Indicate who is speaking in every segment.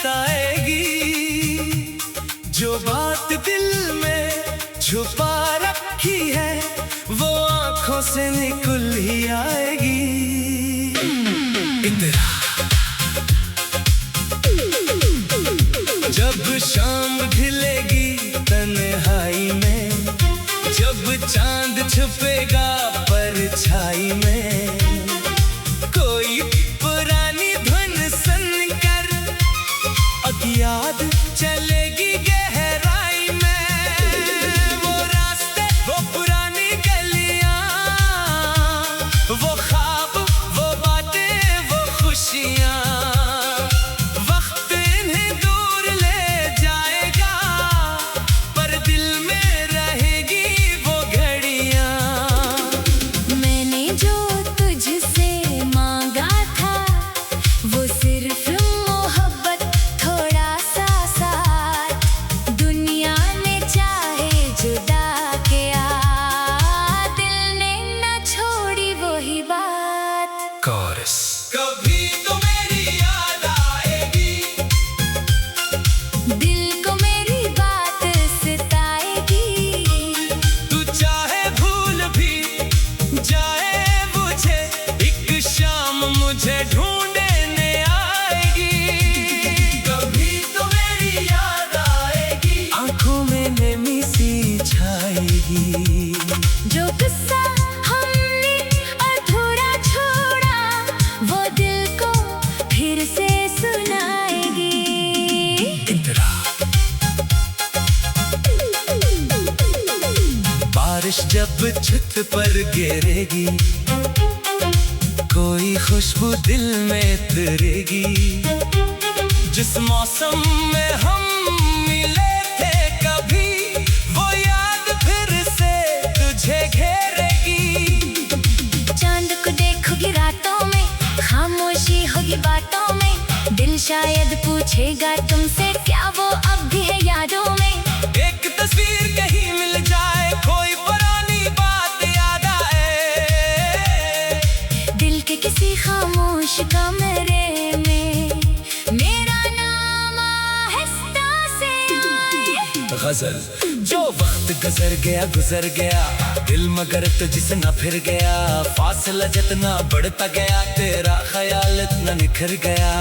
Speaker 1: बताएगी। जो बात दिल में छुपा रखी है वो आंखों से निकल ही आएगी। इंदिरा जब शाम ढलेगी तन्हाई में, जब चांद छुपेगा परछाई में, कोई पुरानी धुन सुनकर अब याद चलेगी गहराई में। वो रास्ते, वो पुरानी गलियां, वो ख्वाब, वो बातें, वो खुशियां, वक्त इन्हें दूर ले जाएगा पर दिल में रहेगी वो घड़ियां।
Speaker 2: मैंने जो तुझसे मांगा था वो सिर्फ मोहब्बत, थोड़ा सा साथ, दुनिया ने चाहे जुदा किया, दिल ने न छोड़ी वही बात।
Speaker 1: कोरस कभी तो मेरी याद आएगी,
Speaker 2: दिल को मेरी बात सताएगी।
Speaker 1: तू चाहे भूल भी जाए मुझे, एक शाम मुझे ढूंढने आएगी। कभी तो मेरी याद आएगी, आंखों में नमी सी छाएगी।
Speaker 2: जो किस्सा हमने अधूरा छोड़ा वो दिल को फिर से सुनाएगी।
Speaker 1: इंदिरा बारिश जब छत पर गिरेगी, कोई खुशबू दिल में उतरेगी। जिस मौसम में हम मिले थे कभी, वो याद फिर से तुझे घेरेगी।
Speaker 2: चांद को देखोगी रातों में, खामोशी होगी बातों में, दिल शायद पूछेगा तुमसे क्या वो अब भी है यादों में।
Speaker 1: एक तस्वीर कहीं मिल जाए, कोई पुरानी बात याद आए,
Speaker 2: दिल के किसी खामोश कमरे में मेरा नाम आहिस्ता से आए।
Speaker 1: गजल जो वक्त गुजर गया दिल मगर तुझसे ना फिर गया, फासला जितना बढ़ता गया तेरा ख्याल इतना निखर गया।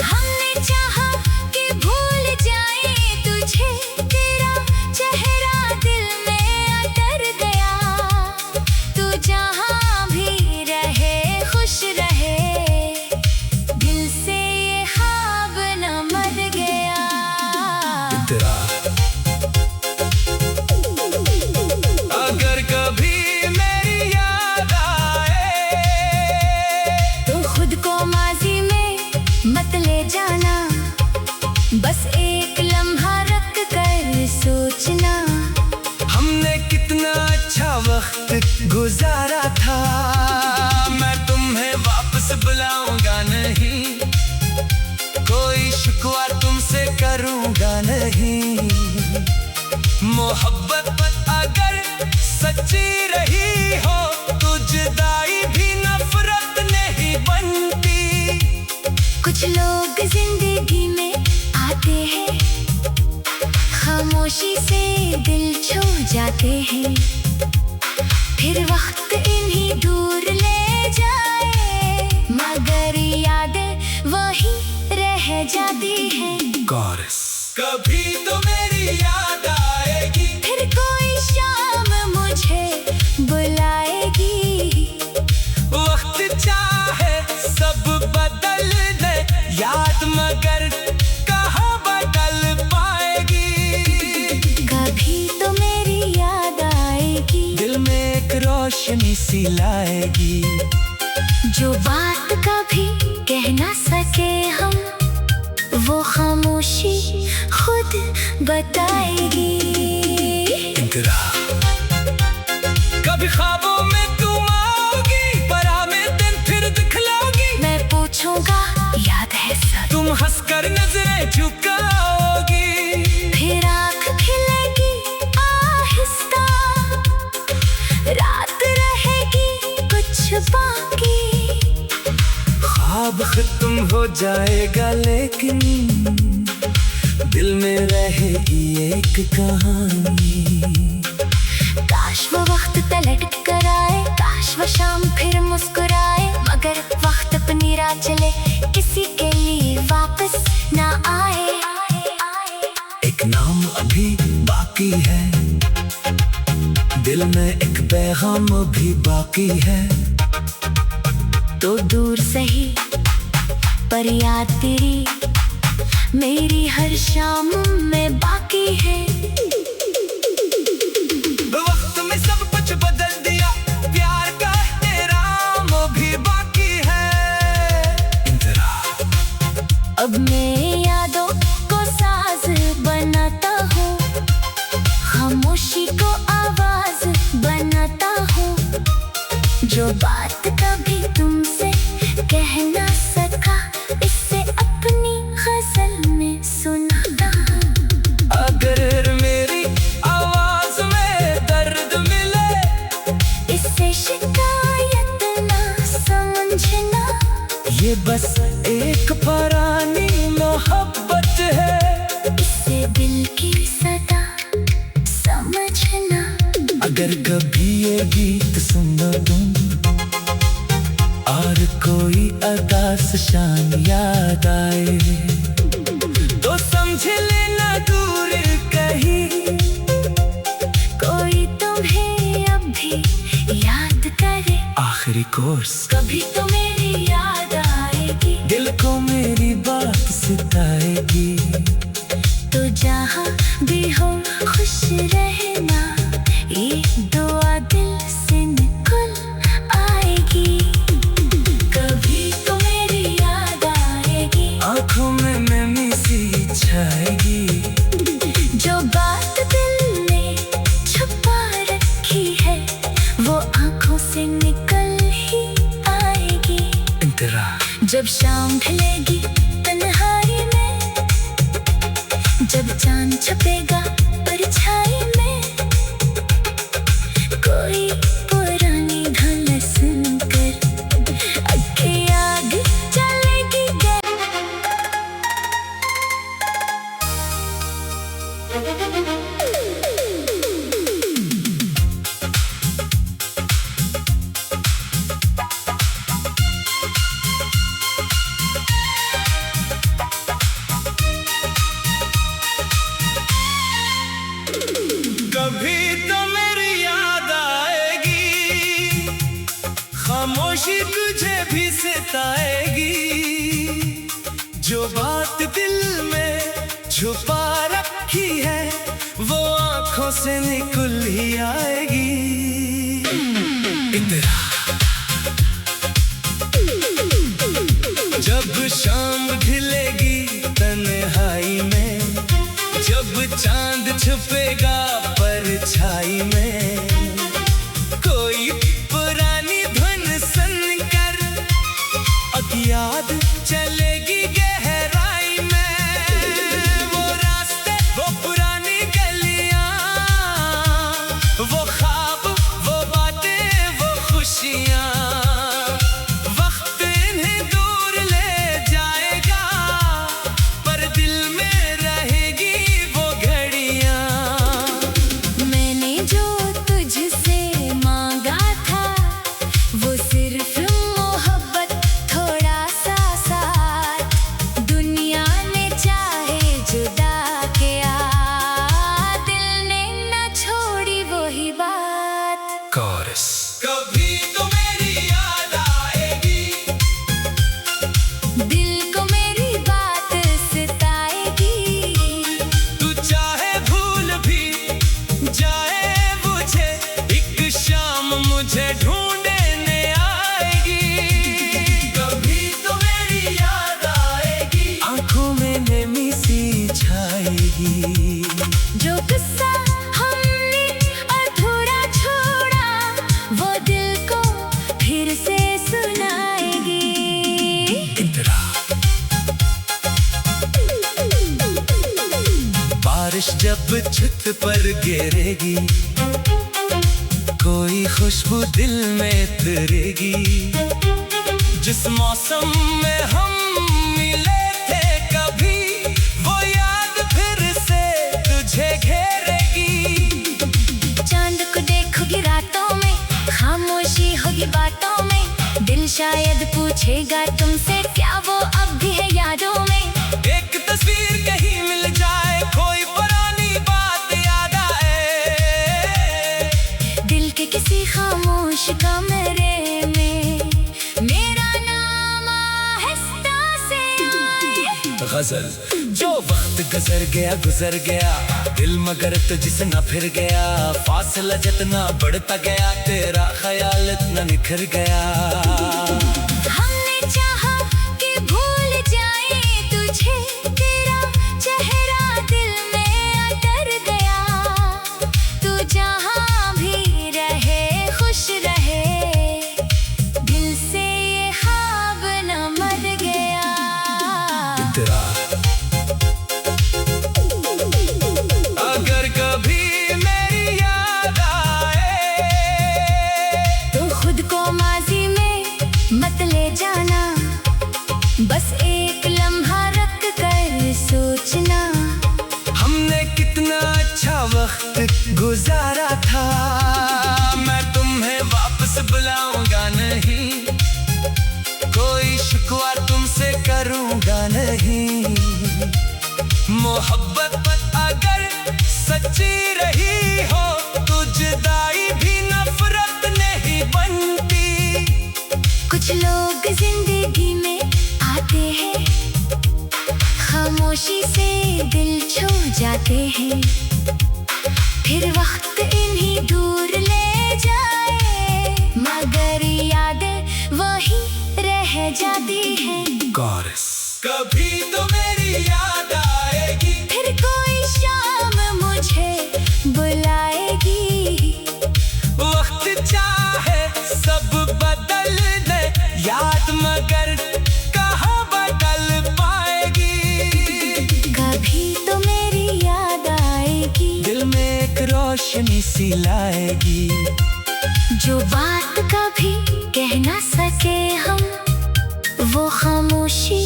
Speaker 2: हमने चाहा कि भूल जाए तुझे, तेरा चेहरा दिल में अतर गया। तू जहाँ भी रहे खुश रहे, दिल से ये ख्वाब न मर गया।
Speaker 1: तेरा अगर कभी मेरी याद आए
Speaker 2: तो खुद को माजी में मत ले जाना, बस एक लम्हा रख कर सोचना।
Speaker 1: हमने कितना अच्छा वक्त गुजारा था, मैं तुम्हें वापस बुलाऊंगा नहीं, कोई शिकवा तुमसे करूंगा नहीं। मोहब्बत अगर सच्ची रही हो तो जुदाई भी नफरत नहीं बनती।
Speaker 2: कुछ लोग जिंदगी में आते हैं, खामोशी से दिल छू जाते हैं, फिर वक्त इन्हीं दूर ले जाए, मगर यादें वही रह जाती हैं।
Speaker 1: कोरस कभी तो मेरी याद आएगी,
Speaker 2: फिर कोई शाम मुझे बुलाएगी।
Speaker 1: वक्त चाहे सब बदल दे, याद मगर कहाँ बदल पाएगी।
Speaker 2: कभी तो मेरी याद आएगी,
Speaker 1: दिल में एक रोशनी सी लाएगी।
Speaker 2: जो बात कभी कह ना सके हम, वो खामोशी खुद बताएगी।
Speaker 1: इंदिरा कभी ख्वाबों में तुम आओगी, परा में दिन फिर दिखलाओगी।
Speaker 2: मैं पूछूंगा याद है सब,
Speaker 1: तुम हंसकर नजरें झुकाओगी,
Speaker 2: फिर आँख खिलेगी आहिस्ता, रात रहेगी कुछ बाकी।
Speaker 1: ख्वाब खत्म हो जाएगा, लेकिन दिल में रहेगी एक कहानी।
Speaker 2: काश वो वक्त पलट कर आए, काश वो शाम फिर मुस्कुराए, मगर वक्त अपनी राह चले, किसी के लिए वापस ना आए।
Speaker 1: एक नाम अभी बाकी है, दिल में एक पैगाम भी बाकी है।
Speaker 2: तो दूर सही पर याद तेरी मेरी हर शाम में बाकी है।
Speaker 1: वक्त में सब कुछ बदल दिया, प्यार का एहतराम भी बाकी है।
Speaker 2: अब मैं यादों को साज बनाता हूँ, खामोशी को आवाज बनाता हूँ, जो बात कभी तुमसे कह ना सका, इससे अपनी गजल में सुनाता हूँ।
Speaker 1: अगर मेरी आवाज में दर्द मिले,
Speaker 2: इससे शिकायत ना समझना,
Speaker 1: ये बस एक पुरानी मोहब्बत है,
Speaker 2: इससे दिल की सदा समझना।
Speaker 1: अगर कभी ये गीत सुनो तुम और कोई अदास शान याद आए, तो समझ लेना दूर कहीं
Speaker 2: कोई तुम्हें अब भी याद करे।
Speaker 1: आखिरी कोर्स
Speaker 2: कभी तो मेरी याद आएगी,
Speaker 1: दिल को मेरी बात सिताएगी।
Speaker 2: तो जहाँ भी हो खुश रहना, ये दुआ दिल से निकल आएगी। कभी तो मेरी याद आएगी,
Speaker 1: आंखों में नमी सी छाएगी,
Speaker 2: जो बात दिल ने छुपा रखी है, वो आंखों से निकल ही आएगी। जब शाम ढलेगी तन्हाई में, जब चांद छपेगा परछाई में, कोई पुरानी धुन सुनकर आंखें आगे चलेगी।
Speaker 1: कभी तो मेरी याद आएगी, खामोशी तुझे भी सताएगी, जो बात दिल में छुपा रखी है, वो आंखों से निकल ही आएगी। जब शाम ढलेगी तन्हाई में, जब चांद छुपेगा परछाई में, कोई पुरानी धुन सुनकर अब याद चलेगी गहराई में। वो रास्ते, वो पुरानी गलियां, वो ख्वाब, वो बातें, वो खुशियां, वक्त इन्हें दूर ले जाएगा, पर दिल में रहेगी वो घड़ियां।
Speaker 2: मैंने जो तुझसे मांगा था, वो सिर्फ मोहब्बत, थोड़ा सा साथ, दुनिया ने चाहे जुदा किया, दिल ने न छोड़ी वही बात।
Speaker 1: कोरस कभी तो मेरी याद आएगी,
Speaker 2: दिल को मेरी बात सताएगी,
Speaker 1: तू चाहे भूल भी जाए मुझे, एक शाम मुझे ढूंढने आएगी। कभी तो मेरी याद आएगी, आंखों में नमी सी छाएगी,
Speaker 2: जो किस्सा हमने अधूरा छोड़ा, वो दिल को फिर से सुनाएगी।
Speaker 1: बारिश जब छत पर गिरेगी, कोई खुशबू दिल में तरेगी, जिस मौसम में हम
Speaker 2: पूछेगा तुमसे क्या वो अब भी है यादों में।
Speaker 1: एक तस्वीर कहीं मिल जाए, कोई पुरानी बात याद आए,
Speaker 2: दिल के किसी खामोश कमरे में मेरा नाम आहिस्ता से आए।
Speaker 1: गजल जो वक्त गुजर गया, दिल मगर तुझसे न फिर गया, फासला जितना बढ़ता गया, तेरा ख्याल इतना निखर गया।
Speaker 2: हमने चाहा कि भूल जाए तुझे, तेरा चेहरा दिल में उतर गया। तू जहाँ भी रहे खुश रहे, दिल से ये ख्वाब न मर गया।
Speaker 1: तेरा अगर कभी मेरी याद आए,
Speaker 2: तो खुद को माजी में मत ले जाना, बस एक लम्हा रख कर सोचना।
Speaker 1: हमने कितना अच्छा वक्त गुजारा था, मैं तुम्हें वापस बुलाऊंगा नहीं, कोई शिकवा तुमसे करूंगा नहीं। मोहब्बत अगर सच्ची रही हो, तो जुदाई भी नफरत नहीं बनती।
Speaker 2: कुछ लोग जिंदगी में आते हैं, खामोशी से दिल छू जाते हैं, फिर वक्त इन्हीं दूर ले जाए, मगर यादें वही रह जाती हैं।
Speaker 1: कभी तो मेरी याद आएगी,
Speaker 2: फिर कोई शाम मुझे बुलाएगी।
Speaker 1: वक्त चाहे सब बदल दे, याद मगर कहाँ बदल पाएगी।
Speaker 2: कभी तो मेरी याद आएगी,
Speaker 1: दिल में एक रोशनी सी लाएगी,
Speaker 2: जो बात कभी कह ना सके हम, वो खामोशी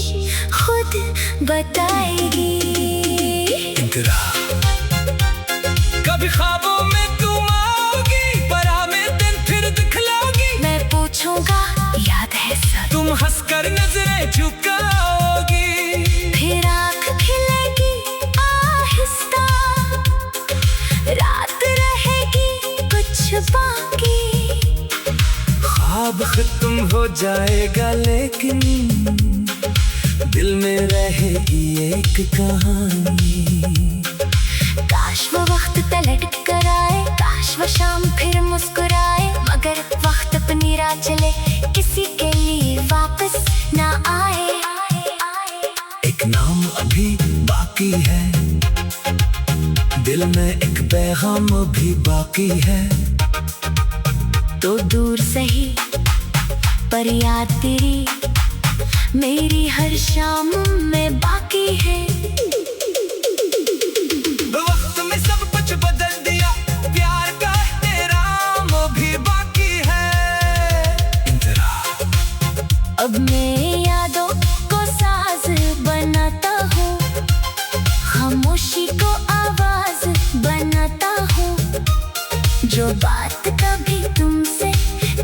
Speaker 2: खुद बताएगी।
Speaker 1: कभी ख्वाबों में तुम आओगी, परा में दिन फिर दिखलाओगी,
Speaker 2: मैं पूछूंगा याद है सब,
Speaker 1: तुम हंसकर नजरें झुकाओगी,
Speaker 2: फिर आँख खिलेगी आहिस्ता, रात रहेगी कुछ बाकी।
Speaker 1: ख्वाब खत्म हो जाएगा, लेकिन दिल में रहेगी एक कहानी।
Speaker 2: काश वो वक्त पलट कर आए, काश वो शाम फिर मुस्कुराए, मगर वक्त अपनी राह चले, किसी के लिए वापस ना आए।
Speaker 1: एक नाम अभी बाकी है, दिल में एक पैगाम भी बाकी है,
Speaker 2: तो दूर सही पर याद तेरी मेरी हर शाम में बाकी है।
Speaker 1: वक्त में सब कुछ बदल दिया, प्यार का एहतराम भी बाकी है।
Speaker 2: अब मैं यादों को साज बनाता हूँ, खामोशी को आवाज बनाता हूँ, जो बात कभी तुमसे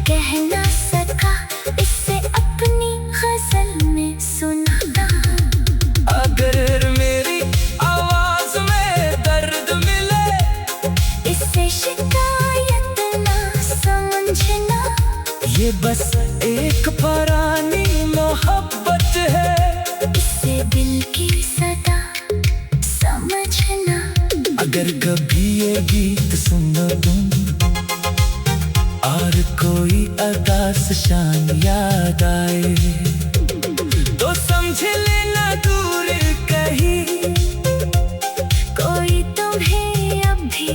Speaker 2: कह ना सका, इसे अपनी गजल में सुनाता हूँ।
Speaker 1: अगर मेरी आवाज में दर्द मिले,
Speaker 2: इससे शिकायत ना समझना,
Speaker 1: ये बस एक पुरानी मोहब्बत है,
Speaker 2: इससे दिल की सदा समझना।
Speaker 1: अगर कभी ये गीत सुनो तुम, और कोई अदास शान याद आए, तो समझ लेना दूर कहीं,
Speaker 2: कोई तुम्हें अब भी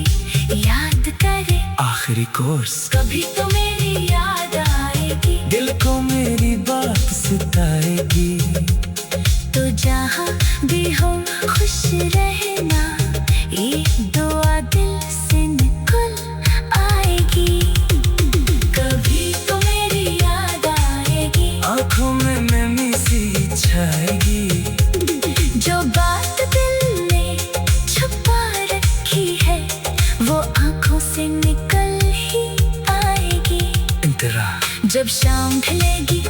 Speaker 2: याद करे,
Speaker 1: आखिरी कोर्स
Speaker 2: कभी तो मेरी याद आएगी,
Speaker 1: दिल को मेरी बात सताएगी।
Speaker 2: तो जहाँ भी हो खुश रहना, ये दुआ दिल से निकल आएगी। कभी तो मेरी याद आएगी,
Speaker 1: आँखों में नमी सी छाएगी,
Speaker 2: जो बात दिल ने छुपा रखी है, वो आँखों से निकल ही आएगी।
Speaker 1: इंतजार
Speaker 2: जब शाम ढलेगी